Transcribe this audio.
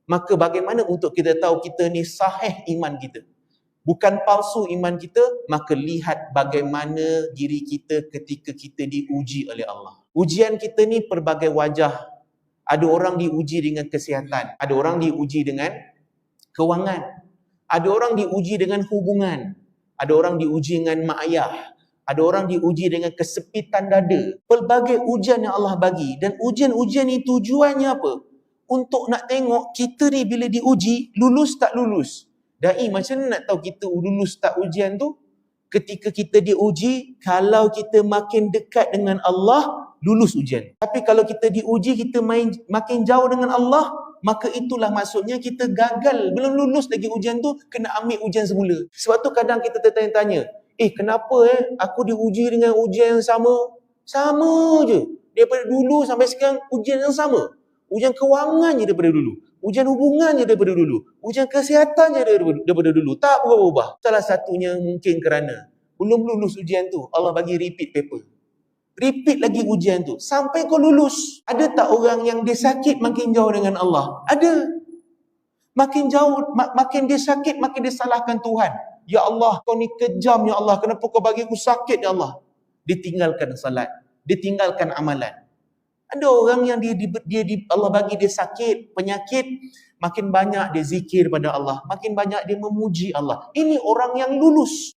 Maka bagaimana untuk kita tahu kita ni sahih iman kita, bukan palsu iman kita? Maka lihat bagaimana diri kita ketika kita diuji oleh Allah. Ujian kita ni pelbagai wajah. Ada orang diuji dengan kesihatan, ada orang diuji dengan kewangan, ada orang diuji dengan hubungan, ada orang diuji dengan mak ayah, ada orang diuji dengan kesepitan dada. Pelbagai ujian yang Allah bagi, dan ujian-ujian ni tujuannya apa? Untuk nak tengok kita ni bila diuji, lulus tak lulus. Dai, macam mana nak tahu kita lulus tak ujian tu? Ketika kita diuji, kalau kita makin dekat dengan Allah, lulus ujian. Tapi kalau kita diuji, kita makin jauh dengan Allah, maka itulah maksudnya kita gagal. Belum lulus lagi ujian tu, kena ambil ujian semula. Sebab tu kadang kita tertanya-tanya, kenapa aku diuji dengan ujian yang sama? Sama je. Daripada dulu sampai sekarang, ujian yang sama. Ujian kewangan je daripada dulu. Ujian hubungan je daripada dulu. Ujian kesihatan je daripada dulu. Tak berubah. Salah satunya mungkin kerana belum lulus ujian tu, Allah bagi repeat paper. Repeat lagi ujian tu sampai kau lulus. Ada tak orang yang dia sakit makin jauh dengan Allah? Ada. Makin jauh, makin dia sakit, makin dia salahkan Tuhan. Ya Allah, kau ni kejam ya Allah. Kenapa kau bagi aku sakit ya Allah? Dia tinggalkan salat. Dia tinggalkan amalan. Ada orang yang Allah bagi dia sakit, penyakit, makin banyak dia zikir pada Allah, makin banyak dia memuji Allah. Ini orang yang lulus.